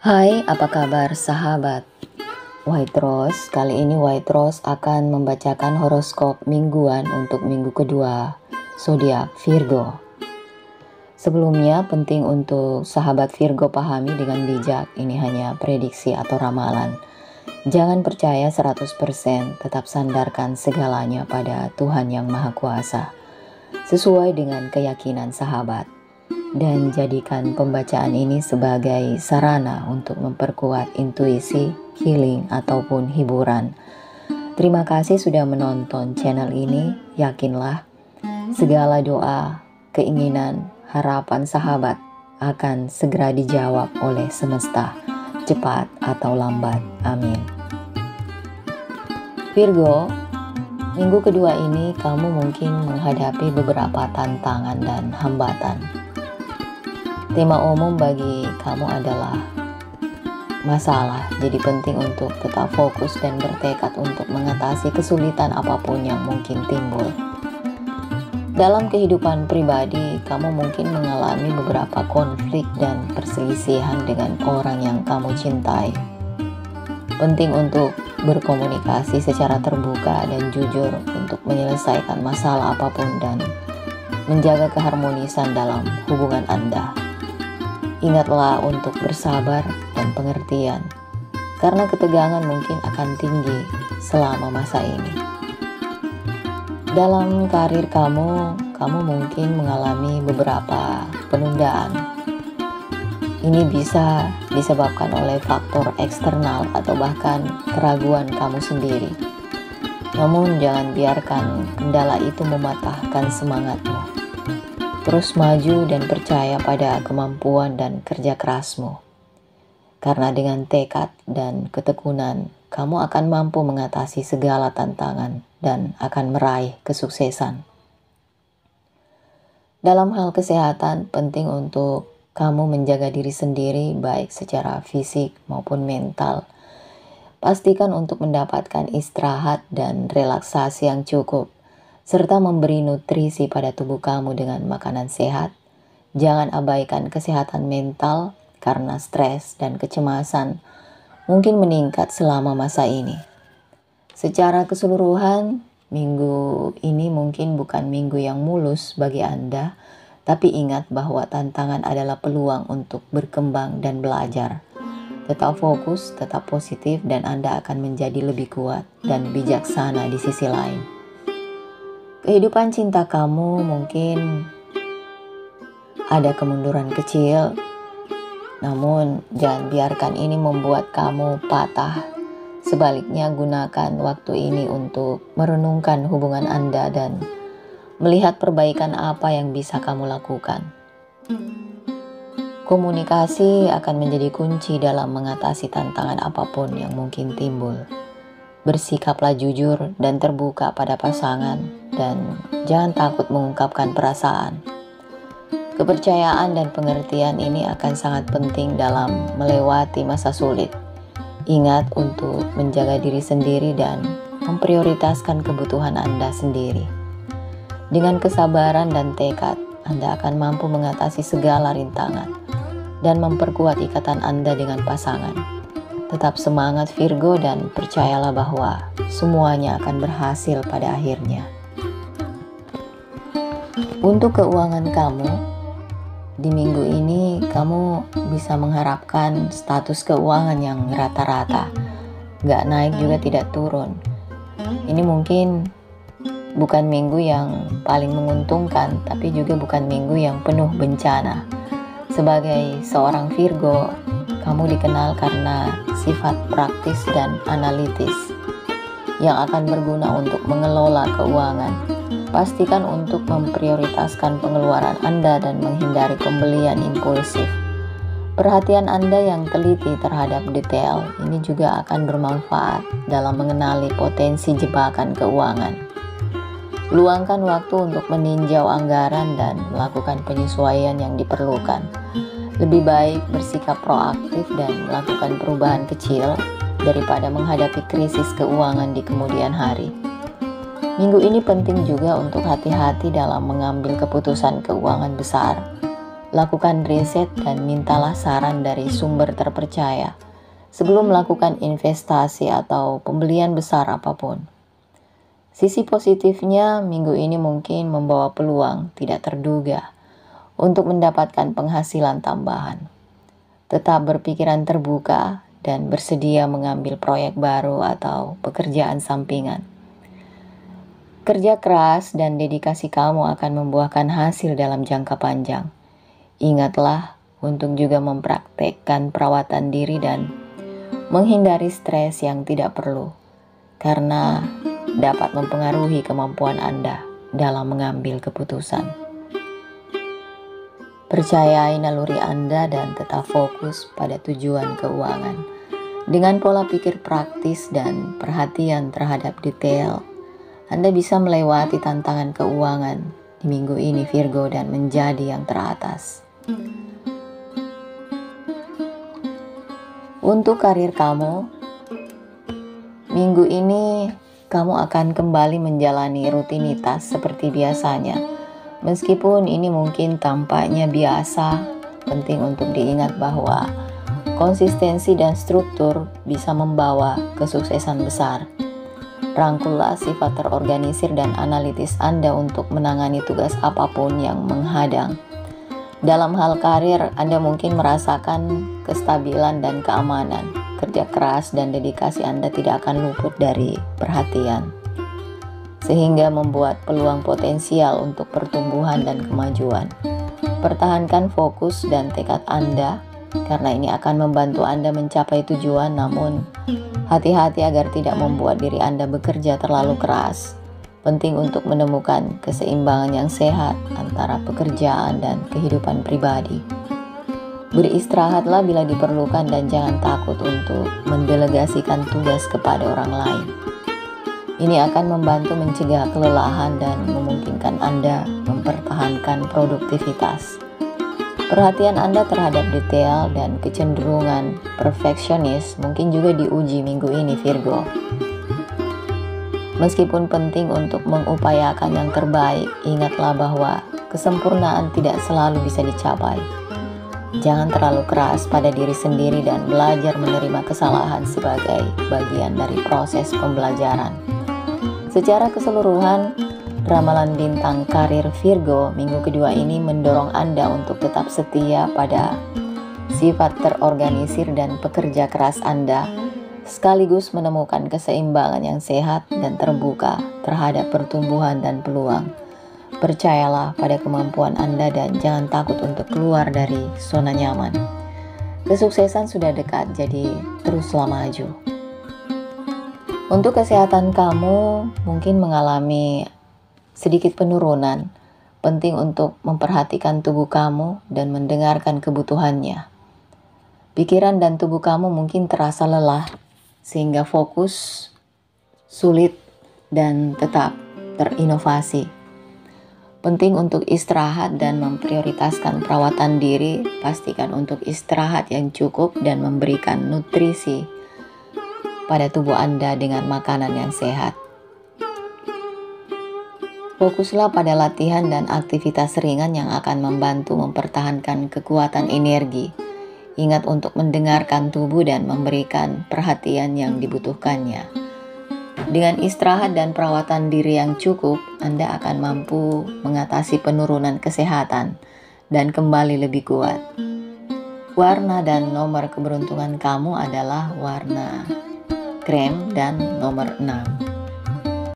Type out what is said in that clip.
Hai, apa kabar sahabat White Rose? Kali ini White Rose akan membacakan horoskop mingguan untuk minggu kedua zodiak Virgo. Sebelumnya penting untuk sahabat Virgo pahami dengan bijak, ini hanya prediksi atau ramalan. Jangan percaya 100%, tetap sandarkan segalanya pada Tuhan Yang Maha Kuasa, sesuai dengan keyakinan sahabat. Dan jadikan pembacaan ini sebagai sarana untuk memperkuat intuisi, healing, ataupun hiburan. Terima kasih sudah menonton channel ini. Yakinlah, segala doa, keinginan, harapan sahabat akan segera dijawab oleh semesta, cepat atau lambat. Amin. Virgo, minggu kedua ini kamu mungkin menghadapi beberapa tantangan dan hambatan. Tema umum bagi kamu adalah masalah, jadi penting untuk tetap fokus dan bertekad untuk mengatasi kesulitan apapun yang mungkin timbul. Dalam kehidupan pribadi, kamu mungkin mengalami beberapa konflik dan perselisihan dengan orang yang kamu cintai. Penting untuk berkomunikasi secara terbuka dan jujur untuk menyelesaikan masalah apapun dan menjaga keharmonisan dalam hubungan Anda. Ingatlah untuk bersabar dan pengertian, karena ketegangan mungkin akan tinggi selama masa ini. Dalam karir kamu mungkin mengalami beberapa penundaan. Ini bisa disebabkan oleh faktor eksternal atau bahkan keraguan kamu sendiri. Namun jangan biarkan kendala itu mematahkan semangatmu. Terus maju dan percaya pada kemampuan dan kerja kerasmu. Karena dengan tekad dan ketekunan, kamu akan mampu mengatasi segala tantangan dan akan meraih kesuksesan. Dalam hal kesehatan, penting untuk kamu menjaga diri sendiri baik secara fisik maupun mental. Pastikan untuk mendapatkan istirahat dan relaksasi yang cukup, serta memberi nutrisi pada tubuh kamu dengan makanan sehat. Jangan abaikan kesehatan mental karena stres dan kecemasan mungkin meningkat selama masa ini. Secara keseluruhan, minggu ini mungkin bukan minggu yang mulus bagi Anda, tapi ingat bahwa tantangan adalah peluang untuk berkembang dan belajar. Tetap fokus, tetap positif, dan Anda akan menjadi lebih kuat dan bijaksana di sisi lain. Kehidupan cinta kamu mungkin ada kemunduran kecil, namun jangan biarkan ini membuat kamu patah. Sebaliknya, gunakan waktu ini untuk merenungkan hubungan Anda dan melihat perbaikan apa yang bisa kamu lakukan. Komunikasi akan menjadi kunci dalam mengatasi tantangan apapun yang mungkin timbul. Bersikaplah jujur dan terbuka pada pasangan, dan jangan takut mengungkapkan perasaan. Kepercayaan dan pengertian ini akan sangat penting dalam melewati masa sulit. Ingat untuk menjaga diri sendiri dan memprioritaskan kebutuhan Anda sendiri. Dengan kesabaran dan tekad, Anda akan mampu mengatasi segala rintangan dan memperkuat ikatan Anda dengan pasangan. Tetap semangat Virgo dan percayalah bahwa semuanya akan berhasil pada akhirnya. Untuk keuangan kamu, di minggu ini kamu bisa mengharapkan status keuangan yang rata-rata. Gak naik juga tidak turun. Ini mungkin bukan minggu yang paling menguntungkan, tapi juga bukan minggu yang penuh bencana. Sebagai seorang Virgo, kamu dikenal karena sifat praktis dan analitis yang akan berguna untuk mengelola keuangan. Pastikan untuk memprioritaskan pengeluaran Anda dan menghindari pembelian impulsif. Perhatian Anda yang teliti terhadap detail ini juga akan bermanfaat dalam mengenali potensi jebakan keuangan. Luangkan waktu untuk meninjau anggaran dan melakukan penyesuaian yang diperlukan. Lebih baik bersikap proaktif dan melakukan perubahan kecil daripada menghadapi krisis keuangan di kemudian hari. Minggu ini penting juga untuk hati-hati dalam mengambil keputusan keuangan besar. Lakukan riset dan mintalah saran dari sumber terpercaya sebelum melakukan investasi atau pembelian besar apapun. Sisi positifnya, minggu ini mungkin membawa peluang tidak terduga untuk mendapatkan penghasilan tambahan. Tetap berpikiran terbuka dan bersedia mengambil proyek baru atau pekerjaan sampingan. Kerja keras dan dedikasi kamu akan membuahkan hasil dalam jangka panjang. Ingatlah untuk juga mempraktekkan perawatan diri dan menghindari stres yang tidak perlu, karena dapat mempengaruhi kemampuan Anda dalam mengambil keputusan. Percayai naluri Anda dan tetap fokus pada tujuan keuangan. Dengan pola pikir praktis dan perhatian terhadap detail, Anda bisa melewati tantangan keuangan di minggu ini Virgo dan menjadi yang teratas. Untuk karir kamu, minggu ini kamu akan kembali menjalani rutinitas seperti biasanya. Meskipun ini mungkin tampaknya biasa, penting untuk diingat bahwa konsistensi dan struktur bisa membawa kesuksesan besar. Rangkullah sifat terorganisir dan analitis Anda untuk menangani tugas apapun yang menghadang. Dalam hal karir, Anda mungkin merasakan kestabilan dan keamanan. Kerja keras dan dedikasi Anda tidak akan luput dari perhatian, sehingga membuat peluang potensial untuk pertumbuhan dan kemajuan. Pertahankan fokus dan tekad Anda, karena ini akan membantu Anda mencapai tujuan, namun hati-hati agar tidak membuat diri Anda bekerja terlalu keras. Penting untuk menemukan keseimbangan yang sehat antara pekerjaan dan kehidupan pribadi. Beristirahatlah bila diperlukan dan jangan takut untuk mendelegasikan tugas kepada orang lain. Ini akan membantu mencegah kelelahan dan memungkinkan Anda mempertahankan produktivitas. Perhatian Anda terhadap detail dan kecenderungan perfeksionis mungkin juga diuji minggu ini Virgo. Meskipun penting untuk mengupayakan yang terbaik, ingatlah bahwa kesempurnaan tidak selalu bisa dicapai. Jangan terlalu keras pada diri sendiri dan belajar menerima kesalahan sebagai bagian dari proses pembelajaran. Secara keseluruhan, ramalan bintang karir Virgo minggu kedua ini mendorong Anda untuk tetap setia pada sifat terorganisir dan pekerja keras Anda, sekaligus menemukan keseimbangan yang sehat dan terbuka terhadap pertumbuhan dan peluang. Percayalah pada kemampuan Anda dan jangan takut untuk keluar dari zona nyaman. Kesuksesan sudah dekat, jadi teruslah maju. Untuk kesehatan kamu mungkin mengalami sedikit penurunan. Penting untuk memperhatikan tubuh kamu dan mendengarkan kebutuhannya. Pikiran dan tubuh kamu mungkin terasa lelah, sehingga fokus sulit dan tetap terinovasi. Penting untuk istirahat dan memprioritaskan perawatan diri. Pastikan untuk istirahat yang cukup dan memberikan nutrisi pada tubuh Anda dengan makanan yang sehat. Fokuslah pada latihan dan aktivitas ringan yang akan membantu mempertahankan kekuatan energi. Ingat untuk mendengarkan tubuh dan memberikan perhatian yang dibutuhkannya. Dengan istirahat dan perawatan diri yang cukup, Anda akan mampu mengatasi penurunan kesehatan dan kembali lebih kuat. Warna dan nomor keberuntungan kamu adalah warna krem dan nomor 6.